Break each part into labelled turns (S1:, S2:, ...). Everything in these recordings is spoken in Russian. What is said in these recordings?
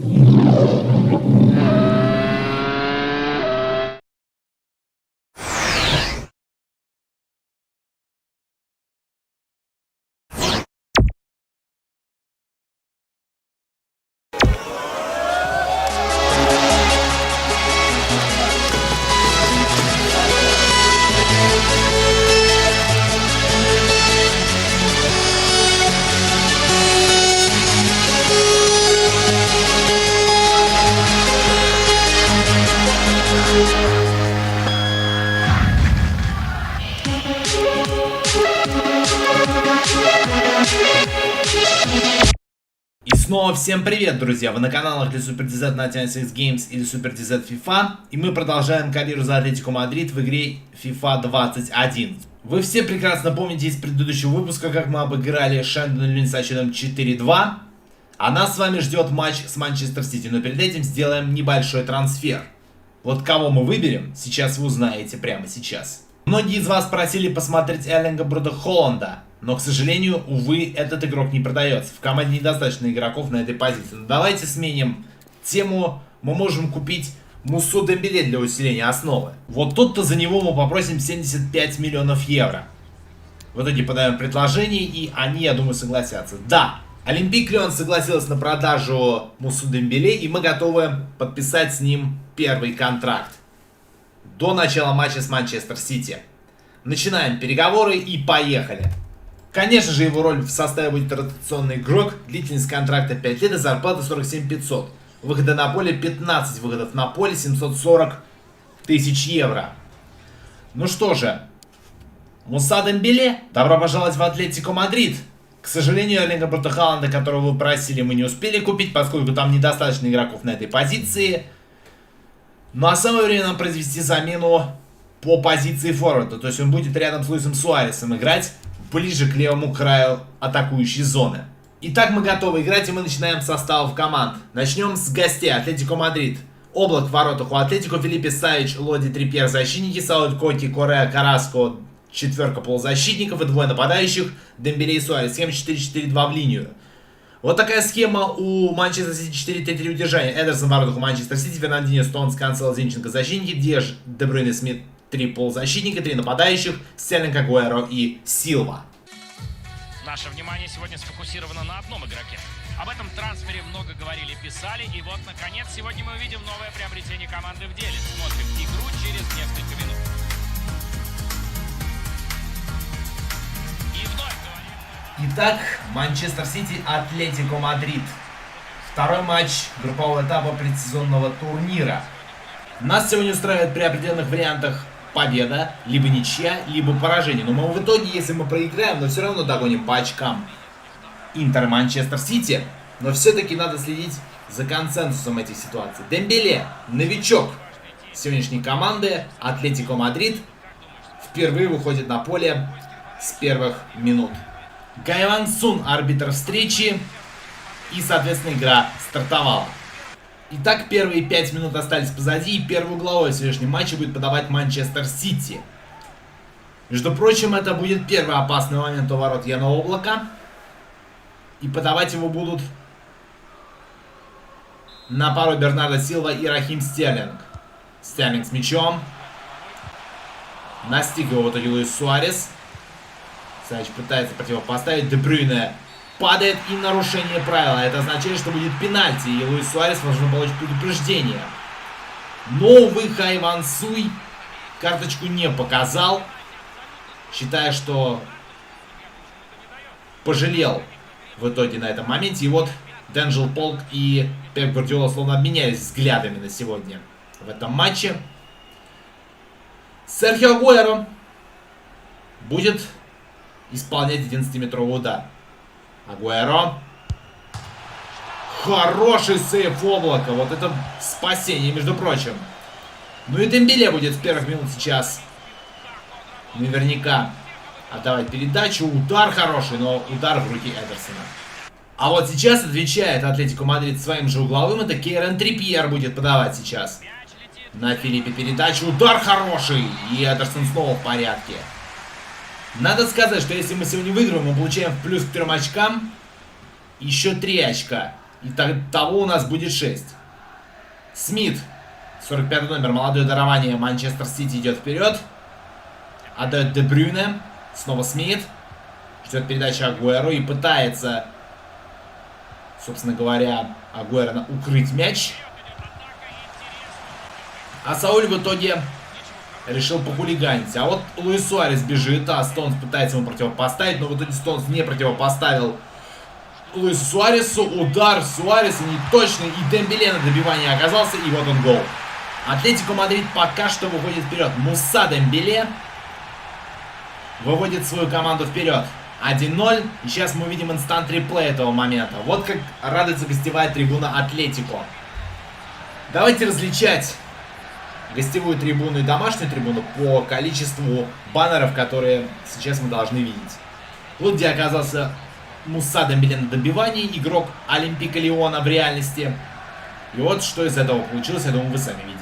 S1: И снова всем привет, друзья! Вы на каналах для SuperDZ на TNSX Games или SuperDZ FIFA. И мы продолжаем карьеру за Атлетико Мадрид в игре FIFA 21. Вы все прекрасно помните из предыдущего выпуска, как мы обыграли Шендон Люнь со счетом 4-2. А нас с вами ждет матч с Манчестер Сити. Но перед этим сделаем небольшой трансфер. Вот кого мы выберем, сейчас вы узнаете прямо сейчас. Многие из вас просили посмотреть Эрлинга Брута Холланда. Но, к сожалению, увы, этот игрок не продается. В команде недостаточно игроков на этой позиции. Но давайте сменим тему. Мы можем купить Мусу Дембеле для усиления основы. Вот тут-то за него мы попросим 75 миллионов евро. В итоге подаем предложение, и они, я думаю, согласятся. Да, Олимпик Лион согласилась на продажу Мусу Дембеле, и мы готовы подписать с ним первый контракт. До начала матча с Манчестер Сити. Начинаем переговоры и поехали. Конечно же, его роль в составе будет ротационный игрок, длительность контракта 5 лет и зарплата 47 500. Выходы на поле 15 выходов на поле, 740 тысяч евро. Ну что же, Муса Дембеле, добро пожаловать в Атлетико Мадрид. К сожалению, Эрлинга Брута Холланда, которого вы просили, мы не успели купить, поскольку там недостаточно игроков на этой позиции. Ну а самое время нам произвести замену по позиции форварда. То есть он будет рядом с Луисом Суаресом играть, ближе к левому краю атакующей зоны. Итак, мы готовы играть, и мы начинаем с составов команд. Начнем с гостей. Атлетико Мадрид. Облак в воротах у Атлетико, Филиппе Савич, Лоди Трипьер защитники, Сауль Коки, Корея, Караско, четверка полузащитников и двое нападающих, Дембеле и Суарес. Схема 4-4-2 в линию. Вот такая схема у Манчестер Сити, 4-3-3 удержания. Эдерсон в воротах у Манчестер Сити, Фернандинho, Стоунс, Канцело, Зинченко защитники, Деж, Де Брюйне, Смит, 3 полузащитника, 3 нападающих, Стерлинг, Агуэро и Силва.
S2: Наше внимание сегодня сфокусировано на одном игроке. Об этом трансфере много говорили, писали, и вот, наконец, сегодня мы увидим новое приобретение команды в деле. Смотрим игру через несколько минут. И вновь говорим...
S1: Итак, Манчестер Сити, Атлетико Мадрид. Второй матч группового этапа предсезонного турнира. Нас сегодня устраивает при определенных вариантах победа, либо ничья, либо поражение. Но мы в итоге, если мы проиграем, но все равно догоним по очкам Интер Манчестер Сити. Но все-таки надо следить за консенсусом этих ситуаций. Дембеле, новичок сегодняшней команды, Атлетико Мадрид, впервые выходит на поле с первых минут. Гайван Сун, арбитр встречи, и, соответственно, игра стартовала. Итак, первые 5 минут остались позади, и первую главой в сегодняшнем матче будет подавать Манчестер Сити. Между прочим, это будет первый опасный момент у ворот Яна Облака. И подавать его будут на пару Бернардо Силва и Рахим Стерлинг. Стерлинг с мячом. Настиг его в итоге Луис Суарес. Савич пытается противопоставить. Де Брюйне падает, и нарушение правила. Это означает, что будет пенальти, и Луис Суарес должен получить предупреждение. Но, увы, Хайван Суй карточку не показал, считая, что пожалел в итоге на этом моменте. И вот Денджел Полк и Пеп Гвардиола словно обменялись взглядами на сегодня в этом матче. Серхио Агуэро будет исполнять 11-метровый удар. Агуэро. Хороший сейф Облака. Вот это спасение, между прочим. Ну и Дембеле будет с первых минут сейчас наверняка отдавать передачу. Удар хороший, но удар в руки Эдерсона. А вот сейчас отвечает Атлетико Мадрид своим же угловым. Это Кейрон Трипьер будет подавать сейчас на Филиппе передачу. Удар хороший. И Эдерсон снова в порядке. Надо сказать, что если мы сегодня выиграем, мы получаем в плюс к 3 очкам еще 3 очка. И того у нас будет 6. Смит, 45 номер, молодое дарование Манчестер Сити, идет вперед. Отдает Де Брюйне. Снова Смит. Ждет передачи Агуэро и пытается, собственно говоря, Агуэро укрыть мяч. А Сауль в итоге решил похулиганить. А вот Луис Суарес бежит, а Стоунс пытается ему противопоставить, но в итоге Стоунс не противопоставил Луису Суаресу. Удар Суареса неточный, и Дембеле на добивании оказался, и вот он гол. Атлетико Мадрид пока что выходит вперед. Муса Дембеле выводит свою команду вперед. 1-0. И сейчас мы увидим инстант реплей этого момента. Вот как радуется гостевая трибуна Атлетико. Давайте различать гостевую трибуну и домашнюю трибуну по количеству баннеров, которые сейчас мы должны видеть. Вот где оказался Муса Дембеле на добивании, игрок Олимпика Лиона в реальности. И вот что из этого получилось, я думаю, вы сами видели.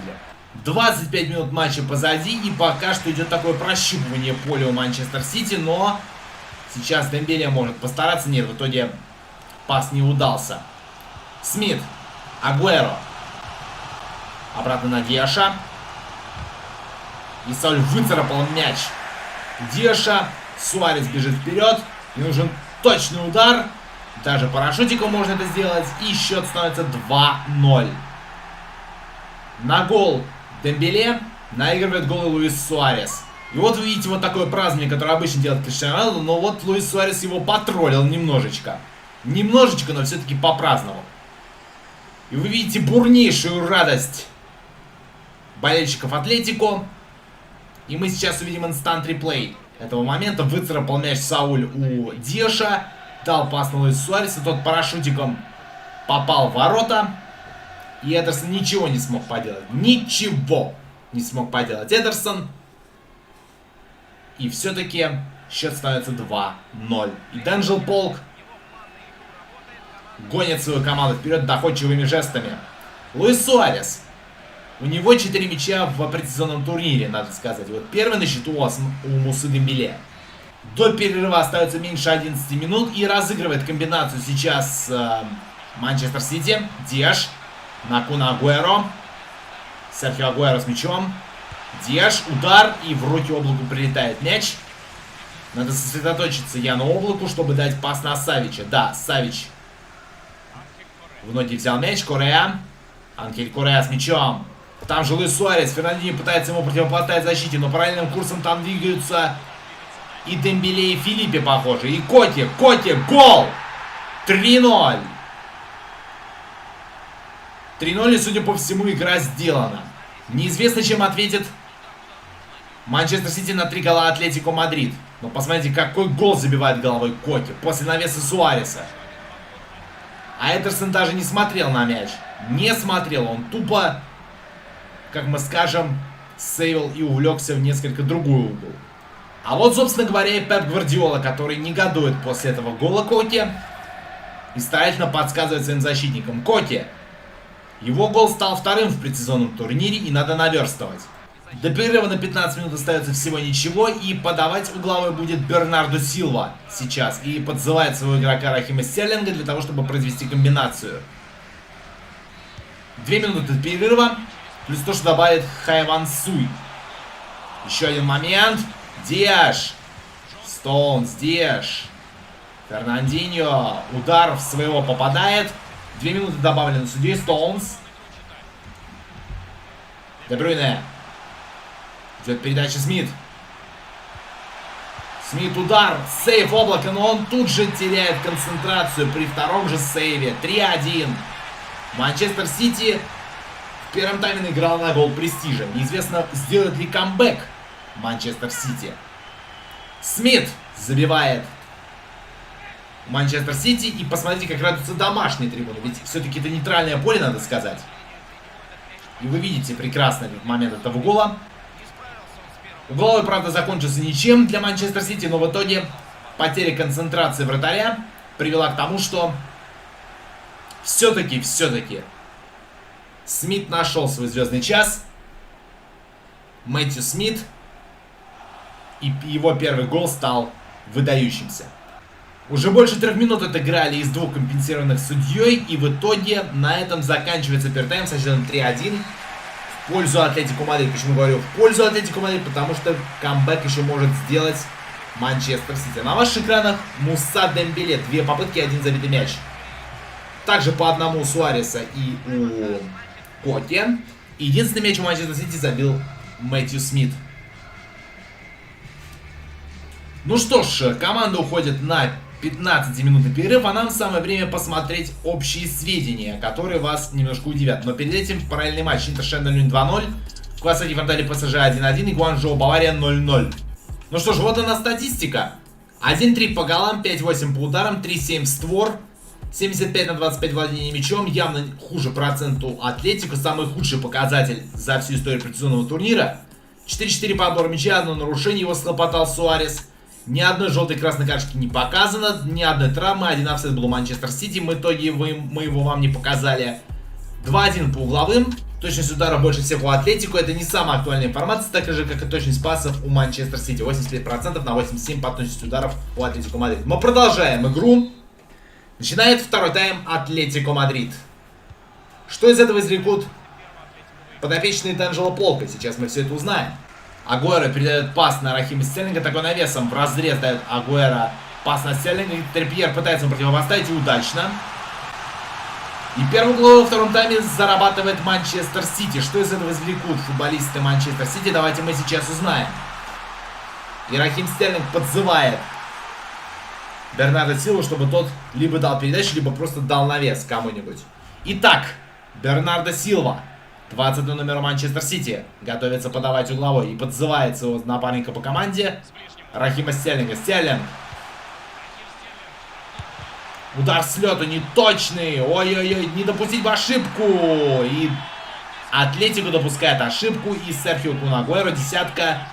S1: 25 минут матча позади, и пока что идет такое прощупывание поля у Манчестер Сити, но сейчас Дембеле может постараться. Нет, в итоге пас не удался. Смит, Агуэро. Обратно на Диаша. И Сауль выцарапал мяч Диаша. Суарес бежит вперед. И нужен точный удар. Даже парашютиком можно это сделать. И счет становится 2-0. На гол Дембеле наигрывает гол Луис Суарес. И вот вы видите вот такое празднование, которое обычно делает Криштиану Роналду. Но вот Луис Суарес его потроллил немножечко. Немножечко, но все-таки попраздновал. И вы видите бурнейшую радость болельщиков Атлетико. И мы сейчас увидим инстант реплей этого момента. Выцарапал мяч Сауль у Диаша. Дал пас на Луису Суаресу. Тот парашютиком попал в ворота. И Эдерсон ничего не смог поделать. Ничего не смог поделать Эдерсон. И все-таки счет становится 2-0. И Денджел Полк гонит свою команду вперед доходчивыми жестами. Луис Суарес. У него 4 мяча в предсезонном турнире, надо сказать. Вот первый на счету у Мусы Дембеле. До перерыва остается меньше 11 минут. И разыгрывает комбинацию сейчас Манчестер Сити. Диаш. На Куна Агуэро. Серхио Агуэро с мячом. Диаш. Удар. И в руки Облаку прилетает мяч. Надо сосредоточиться Яну Облаку, чтобы дать пас на Савича. Да, Савич в ноги взял мяч. Корея. Анхель Корея с мячом. Там же Луис Суарес. Фернандинho пытается ему противопоставить защите, но параллельным курсом там двигаются и Дембеле, и Филиппе, похоже. И Коти. Коти. Гол! 3-0. 3-0, и, судя по всему, игра сделана. Неизвестно, чем ответит Манчестер Сити на 3 гола Атлетико Мадрид. Но посмотрите, какой гол забивает головой Коти после навеса Суареса. А Эдерсон даже не смотрел на мяч. Не смотрел. Он тупо, как мы скажем, сейвил и увлекся в несколько другой угол. А вот, собственно говоря, и Пеп Гвардиола, который негодует после этого гола Коти. И старательно подсказывает своим защитникам. Коти. Его гол стал вторым в предсезонном турнире, и надо наверстывать. До перерыва на 15 минут остается всего ничего, и подавать угловой будет Бернардо Силва сейчас. И подзывает своего игрока Рахима Стерлинга для того, чтобы произвести комбинацию. 2 минуты до перерыва, плюс то, что добавит Хайван Суй. Еще один момент. Диаш. Стоунс, Диаш. Фернандинho. Удар в своего попадает. 2 минуты добавлены судьей. Стоунс. Де Брюйне. Идет передача Смит. Смит удар. Сейв Облака, но он тут же теряет концентрацию при втором же сейве. 3-1. Манчестер Сити в первом тайме играл на гол престижа. Неизвестно, сделает ли камбэк Манчестер Сити. Смит забивает Манчестер Сити. И посмотрите, как радуются домашние трибуны. Ведь все-таки это нейтральное поле, надо сказать. И вы видите прекрасный момент этого гола. Угловой, правда, закончился ничем для Манчестер Сити, но в итоге потеря концентрации вратаря привела к тому, что все-таки Смит нашел свой звездный час. Мэтью Смит. И его первый гол стал выдающимся. Уже больше 3 минут отыграли из 2 компенсированных судьей, и в итоге на этом заканчивается пертайм со счетом 3-1 в пользу Атлетико Мадрид. Почему говорю в пользу Атлетико Мадрид? Потому что камбэк еще может сделать Манчестер Сити. На ваших экранах Муса Дембеле. 2 попытки, 1 забитый мяч. Также по одному у Суареса и у Коке. Единственный мяч у Манчестер Сити забил Мэтью Смит. Ну что ж, команда уходит на 15-минутный перерыв, а нам самое время посмотреть общие сведения, которые вас немножко удивят. Но перед этим параллельный матч: Интер Шендель 2-0, Квасаки Фронтали ПСЖ 1-1 и Гуанчжоу Бавария 0-0. Ну что ж, вот она статистика. 1-3 по голам, 5-8 по ударам, 3-7 в створ, 75/25 владения мячом, явно хуже проценту Атлетико, самый худший показатель за всю историю предсезонного турнира. 4-4 по отбору мяча, одно нарушение его схлопотал Суарес. Ни одной желтой и красной карточки не показано, ни одной травмы, 1 офсайд был у Манчестер Сити, в итоге мы его вам не показали. 2-1 по угловым, точность удара больше всех у Атлетико, это не самая актуальная информация, так же как и точность пасов у Манчестер Сити, 85% на 87% по точности ударов у Атлетико Мадрид. Мы продолжаем игру. Начинает второй тайм Атлетико Мадрид. Что из этого извлекут подопечные Танжело Полка? Сейчас мы все это узнаем. Агуэро передает пас на Рахима Стерлинга, такой навесом в разрез дает Агуэро пас на Стерлинга. Трипьер пытается ему противопоставить, и удачно. И первый гол во втором тайме зарабатывает Манчестер Сити. Что из этого извлекут футболисты Манчестер Сити, давайте мы сейчас узнаем. И Рахим Стерлинг подзывает Бернардо Силву, чтобы тот либо дал передачу, либо просто дал навес кому-нибудь. Итак, Бернардо Силва, 20 номер Манчестер Сити, готовится подавать угловой и подзывает своего напарника по команде Рахима Стерлинга. Стерлинг. Удар с лету неточный. Ой-ой-ой, не допустить бы ошибку. И Атлетико допускает ошибку. И Серхио Кун Агуэро, десятка,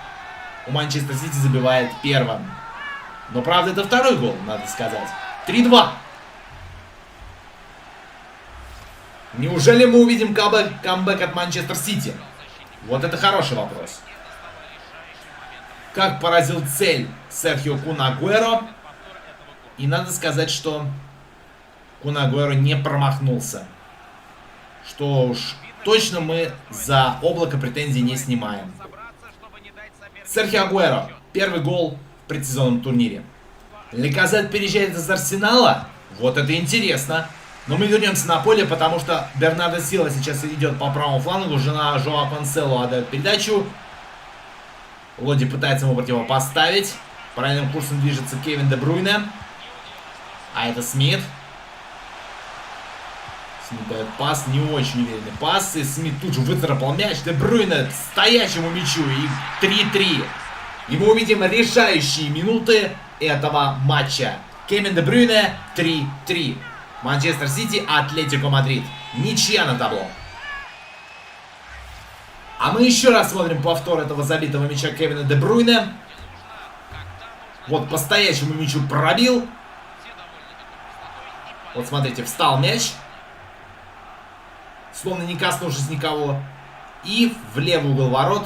S1: у Манчестер Сити забивает первым. Но правда это второй гол, надо сказать. 3-2. Неужели мы увидим камбэк от Манчестер Сити? Вот это хороший вопрос. Как поразил цель Серхио Кун Агуэро. И надо сказать, что Кун Агуэро не промахнулся. Что уж, точно мы за облако претензий не снимаем. Серхио Агуэро. Первый гол в предсезонном турнире. Леказет переезжает из Арсенала. Вот это интересно. Но мы вернемся на поле, потому что Бернардо Силва сейчас идет по правому флангу. Жена Жоа Кансело отдает передачу. Лоди пытается ему противопоставить. Правильным курсом движется Кевин Де Брюйне. А это Смит. Смит дает пас, не очень уверенный пас. И Смит тут же выцарапал мяч. Де Брюйне к стоящему мячу. И 3-3. И мы увидим решающие минуты этого матча. Кевин Де Брюйне 3-3. Манчестер Сити, Атлетико Мадрид. Ничья на табло. А мы еще раз смотрим повтор этого забитого мяча Кевина Де Брюйне. Вот по стоящему мячу пробил. Вот смотрите, встал мяч. Словно не коснувшись никого. И в левый угол ворот.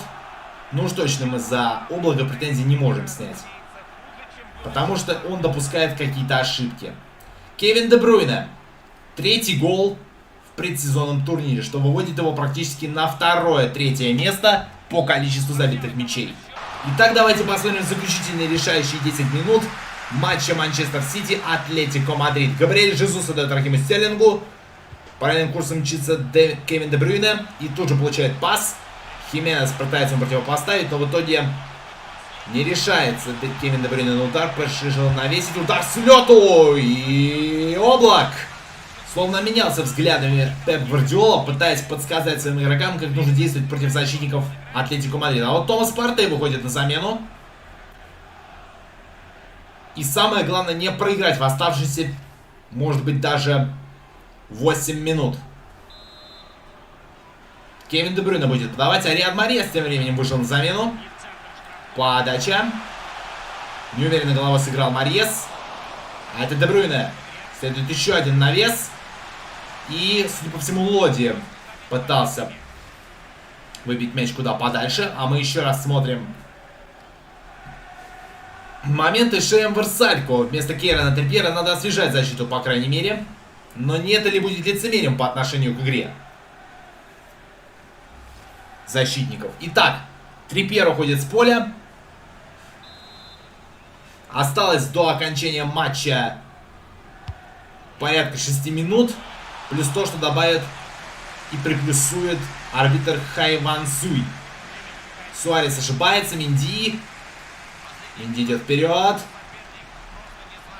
S1: Ну уж точно мы за облако претензий не можем снять. Потому что он допускает какие-то ошибки. Кевин Де Брюйне. Третий гол в предсезонном турнире, что выводит его практически на второе-третье место по количеству забитых мячей. Итак, давайте посмотрим заключительные решающие 10 минут матча Манчестер Сити Атлетико Мадрид. Габриэль Жезус отдает Рахиму Стерлингу. Параллельным курсом мчится Кевин Де Брюйне. И тут же получает пас. Хименес пытается ему противопоставить, но в итоге не решается Кевин Де Брюйне на удар. Решил навесить удар с лету. И облак. Словно менялся взглядами Пеп Гвардиола, пытаясь подсказать своим игрокам, как нужно действовать против защитников Атлетико Мадрида. А вот Томас Партей выходит на замену. И самое главное, не проиграть в оставшиеся, может быть, даже 8 минут. Кевин Де Брюйне будет подавать, а Риад Марьес тем временем вышел на замену. Подача. Неуверенно головой сыграл Марьес. А это Де Брюйне. Следует еще один навес. И, судя по всему, Лоди пытался выбить мяч куда подальше. А мы еще раз смотрим Моменты Шеем Версалько вместо Кейрона Трипьера. Надо освежать защиту, по крайней мере. Но не это ли будет лицемерием по отношению к игре защитников? Итак, Трипьер уходит с поля. Осталось до окончания матча порядка 6 минут. Плюс то, что добавит и приплюсует арбитр Хайван Суй. Суарес ошибается, Менди идет вперед.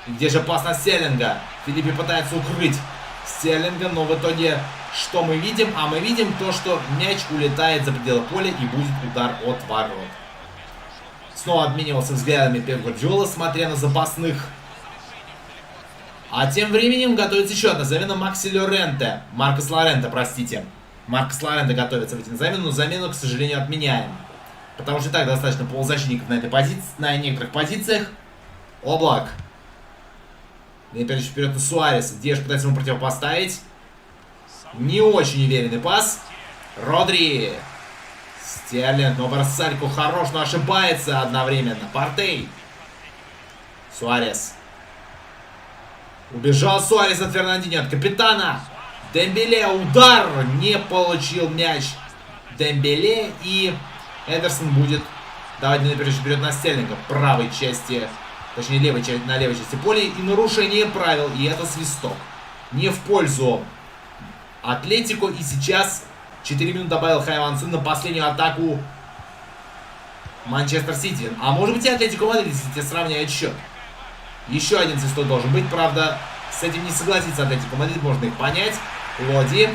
S1: Где же пас на Стерлинга? Филиппе пытается укрыть Стерлинга, но в итоге что мы видим? А мы видим то, что мяч улетает за пределы поля и будет удар от ворот. Снова обменивался взглядами Пеп Гвардиола, смотря на запасных. А тем временем готовится еще одна замена Макси Лоренте. Маркос Лоренте, простите. Маркос Лоренте готовится выйти на замену, но замену, к сожалению, отменяем. Потому что и так достаточно полузащитников на этой позиции, на некоторых позициях. Облак. И передача вперед на Суареса. Диэш пытается ему противопоставить. Не очень уверенный пас. Родри. Стерлинг, но Версалько хорош, но ошибается одновременно. Партей. Суарес. Убежал Суарес от Фернандинho, от капитана. Дембеле, удар. Не получил мяч Дембеле. И Эдерсон будет давать на передачу вперед на Стерлинга. Правой части, точнее левой части, на левой части поля. И нарушение правил. И это свисток. Не в пользу Атлетико. И сейчас 4 минуты добавил Хайван Суй на последнюю атаку Манчестер Сити. А может быть и Атлетико Мадрид, если те сравняют счет. Еще один свисток должен быть. Правда, с этим не согласится Атлетико Мадрид. Можно их понять. Лоди.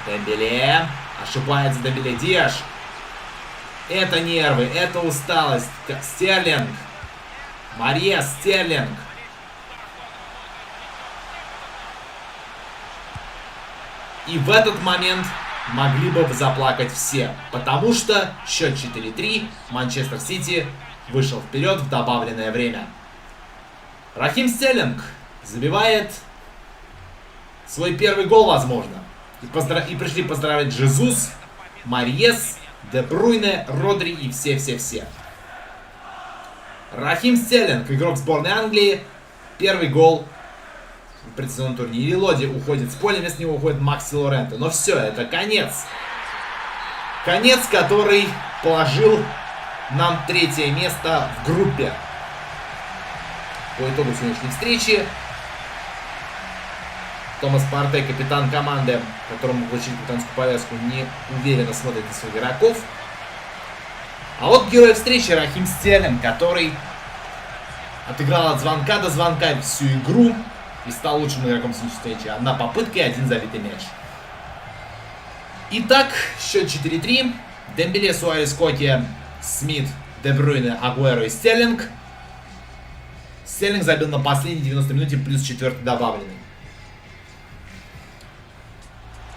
S1: Дембеле. Ошибается Дембеле. Диэш. Это нервы, это усталость. Стерлинг. Мария, Стерлинг. И в этот момент могли бы заплакать все. Потому что счет 4-3. Манчестер Сити вышел вперед в добавленное время. Рахим Стерлинг забивает свой первый гол, возможно. И пришли поздравлять Жезус, Марьес, Де Бруйне, Родри и все-все-все. Рахим Стерлинг, игрок сборной Англии. Первый гол в предсезонном турнире. Лоди уходит с поля, вместо него уходит Макси Лоренте. Но все, это конец. Конец, который положил нам третье место в группе. По итогу сегодняшней встречи Томас Партей, капитан команды, которому получили капитанскую повязку, не уверенно смотрит на своих игроков. А вот герой встречи Рахим Стерлинг, который отыграл от звонка до звонка всю игру и стал лучшим игроком встречи. Одна попытка и один забитый мяч. Итак, счет 4-3. Дембеле, Суарес, Коти, Смит, Де Брюйне, Агуэро и Стерлинг. Стерлинг забил на последней 90 минуте плюс 4 добавленный.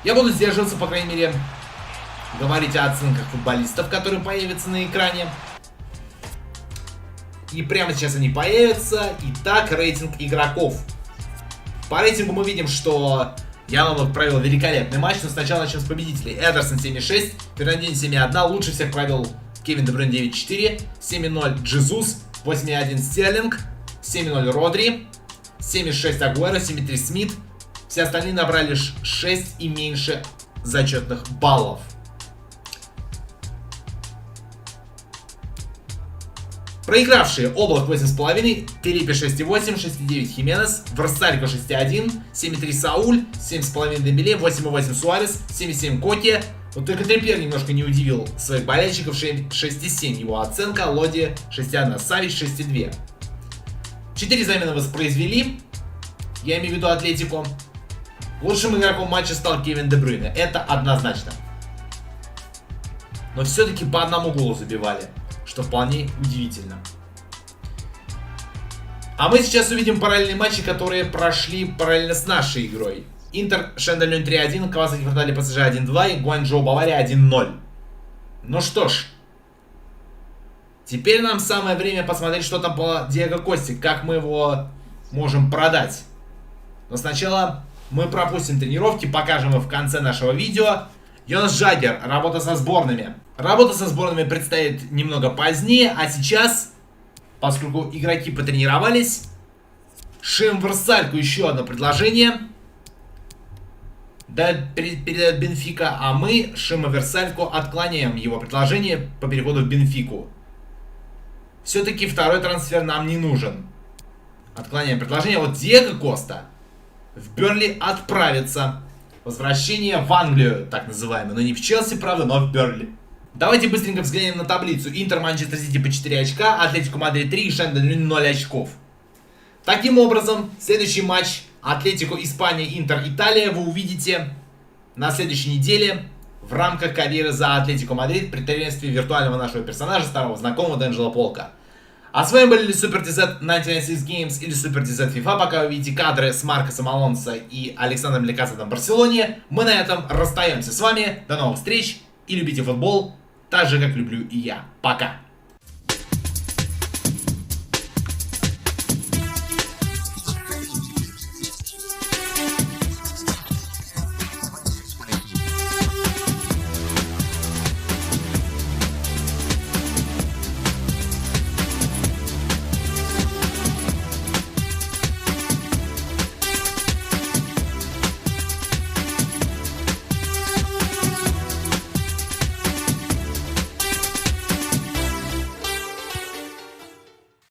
S1: Я буду сдерживаться, по крайней мере, говорить о оценках футболистов, которые появятся на экране. И прямо сейчас они появятся. Итак, рейтинг игроков. По рейтингу мы видим, что Янолов провел великолепный матч, но сначала начнем с победителей. Эдерсон 7,6, Фернандинho 7,1, лучше всех провел Кевин Де Брюйне 9,4, 7,0 Джезус, 8,1 Стерлинг, 7,0 Родри, 7,6 Агуэро, 7,3 Смит. Все остальные набрали 6 и меньше зачетных баллов. Проигравшие: Облак 8,5, Филиппе 6,8, 6,9 Хименес, Версалько 6,1, 7,3 Сауль, 7,5 Дембеле, 8,8 Суарес, 7,7 Коти. Вот только Трипьер немножко не удивил своих болельщиков, 6,7 его оценка, Лоди 6,1, Савич 6,2. 4 замены воспроизвели, я имею в виду Атлетико. Лучшим игроком матча стал Кевин Де Брюйне, это однозначно. Но все-таки по одному голу забивали, что вполне удивительно. А мы сейчас увидим параллельные матчи, которые прошли параллельно с нашей игрой. Интер Шенделюн 3-1, Кавасаки Фортали ПСЖ 1-2 и Гуанчжоу Бавария 1-0. Ну что ж, теперь нам самое время посмотреть, что там по Диего Косте, как мы его можем продать. Но сначала мы пропустим тренировки, покажем их в конце нашего видео. Йонас Джаггер, работа со сборными. Работа со сборными предстоит немного позднее, а сейчас поскольку игроки потренировались. Шим Версальку еще одно предложение. Передает Бенфика, а мы Шима Версальку отклоняем его предложение по переходу в Бенфику. Все-таки второй трансфер нам не нужен. Отклоняем предложение. Вот Диего Коста в Бернли отправится. Возвращение в Англию, так называемое. Но не в Челси, правда, но в Бернли. Давайте быстренько взглянем на таблицу. Интер, Манчестер Сити по 4 очка, Атлетико Мадрид 3 и Шендон 0 очков. Таким образом, следующий матч Атлетико Испания, Интер Италия вы увидите на следующей неделе в рамках карьеры за Атлетико Мадрид при тренерстве виртуального нашего персонажа, старого знакомого Денджела Полка. А с вами были SuperTZ 96 Games или SuperTZ FIFA. Пока вы видите кадры с Маркосом Алонсо и Александром Лекацетом в Барселоне, мы на этом расстаемся с вами. До новых встреч и любите футбол так же, как люблю и я. Пока!